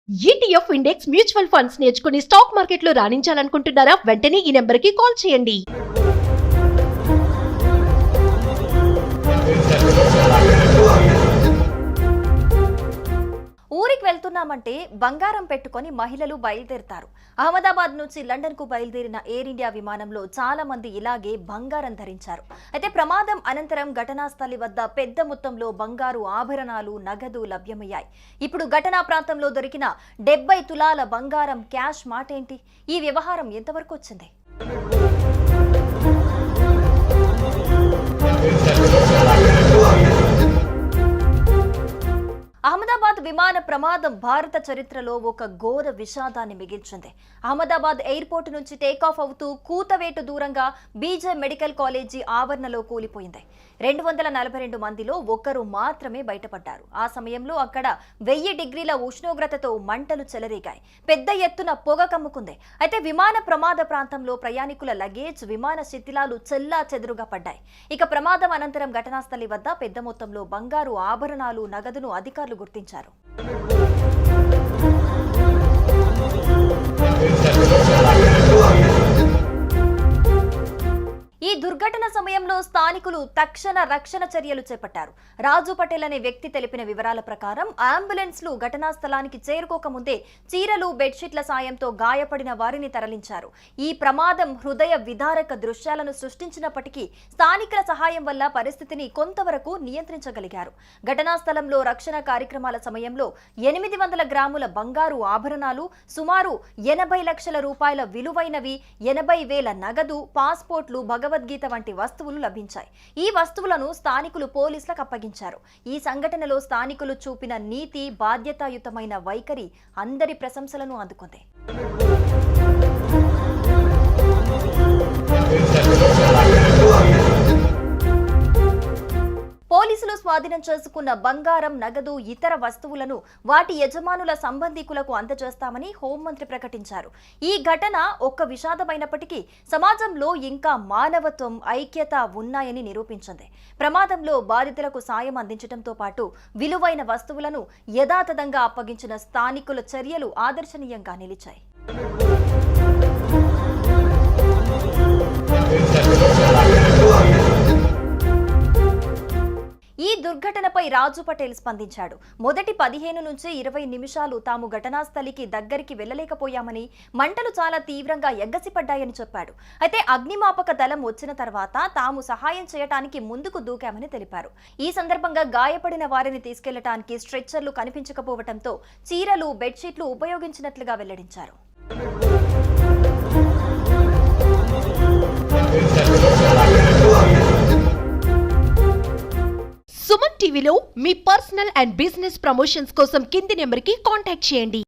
ETF index mutual funds నేర్చుకుని stock మార్కెట్లో రాణించాలనుకుంటున్నారా? వెంటనే ఈ నెంబర్కి కాల్ చేయండి. ఊరికి వెళ్తున్నామంటే బంగారం పెట్టుకొని మహిళలు బయలుదేరుతారు. అహ్మదాబాద్ నుంచి లండన్ కు బయలుదేరిన ఎయిర్ ఇండియా విమానంలో చాలా మంది ఇలాగే బంగారం ధరించారు. అయితే ప్రమాదం అనంతరం ఘటనా స్థలి వద్ద పెద్ద మొత్తంలో బంగారు ఆభరణాలు, నగదు లభ్యమయ్యాయి. ఇప్పుడు ఘటనా ప్రాంతంలో దొరికిన 70 తులాల బంగారం క్యాష్ మాటేంటి? ఈ వ్యవహారం ఎంతవరకు వచ్చింది? అహ్మదాబాద్ విమాన ప్రమాదం భారత చరిత్రలో ఒక ఘోర విషాదాన్ని మిగిల్చింది. అహ్మదాబాద్ ఎయిర్పోర్ట్ నుంచి టేకాఫ్ అవుతూ కూతవేటు దూరంగా బీజే మెడికల్ కాలేజీ ఆవరణలో కూలిపోయింది. 242 మందిలో ఒక్కరు మాత్రమే బయటపడ్డారు. ఆ సమయంలో అక్కడ 1000 డిగ్రీల ఉష్ణోగ్రతతో మంటలు చెలరేగాయి. పెద్ద ఎత్తున పొగ కమ్ముకుంది. అయితే విమాన ప్రమాద ప్రాంతంలో ప్రయాణికుల లగేజ్, విమాన శిథిలాలు చెల్లా చెదురుగా పడ్డాయి. ఇక ప్రమాదం అనంతరం ఘటనా స్థలి వద్ద పెద్ద మొత్తంలో బంగారు ఆభరణాలు, నగదును అధికారులు గుర్తించారు. ఈ దుర్ఘటన సమయంలో స్థానికులు తక్షణ రక్షణ చర్యలు చేపట్టారు. రాజు పటేల్ అనే వ్యక్తి తెలిపిన వివరాల ప్రకారం అంబులెన్స్లు ఘటనా స్థలానికి చేరుకోకముందే చీరలు, బెడ్షీట్ల సాయంతో గాయపడిన వారిని తరలించారు. ఈ ప్రమాదం హృదయ విదారక దృశ్యాలను సృష్టించినప్పటికీ స్థానికుల సహాయం వల్ల పరిస్థితిని కొంతవరకు నియంత్రించగలిగారు. ఘటనా స్థలంలో రక్షణ కార్యక్రమాల సమయంలో 800 గ్రాముల బంగారు ఆభరణాలు, సుమారు 80 లక్షల రూపాయల విలువైనవి, 80,000 నగదు, పాస్పోర్ట్లు, భగవద్గీత వంటి వస్తువులు లభించాయి. ఈ వస్తువులను స్థానికులు పోలీసులకు అప్పగించారు. ఈ సంఘటనలో స్థానికులు చూపిన నీతి, బాధ్యతాయుతమైన వైఖరి అందరి ప్రశంసలను అందుకుంది. పోలీసులు స్వాధీనం చేసుకున్న బంగారం, నగదు, ఇతర వస్తువులను వాటి యజమానుల సంబంధికులకు అందజేస్తామని హోంమంత్రి ప్రకటించారు. ఈ ఘటన ఒక్క విషాదమైనప్పటికీ సమాజంలో ఇంకా మానవత్వం, ఐక్యత ఉన్నాయని నిరూపించింది. ప్రమాదంలో బాధితులకు సాయం అందించడంతో పాటు విలువైన వస్తువులను యథాతథంగా అప్పగించిన స్థానికుల చర్యలు ఆదర్శనీయంగా నిలిచాయి. ఈ దుర్ఘటనపై రాజు పటేల్ స్పందించాడు. మొదటి 15 నుంచి 20 నిమిషాలు తాము ఘటనా స్థలికి దగ్గరికి వెళ్లలేకపోయామని, మంటలు చాలా తీవ్రంగా ఎగ్గసిపడ్డాయని చెప్పాడు. అయితే అగ్నిమాపక దళం వచ్చిన తర్వాత తాము సహాయం చేయడానికి ముందుకు దూకామని తెలిపారు. ఈ సందర్భంగా గాయపడిన వారిని తీసుకెళ్లడానికి స్ట్రెచ్చర్లు కనిపించకపోవడంతో చీరలు, బెడ్షీట్లు ఉపయోగించినట్లుగా వెల్లడించారు. సుమన్ టీవీలో మీ పర్సనల్ అండ్ బిజినెస్ ప్రమోషన్స్ కోసం కింది నెంబర్కి కాంటాక్ట్ చేయండి.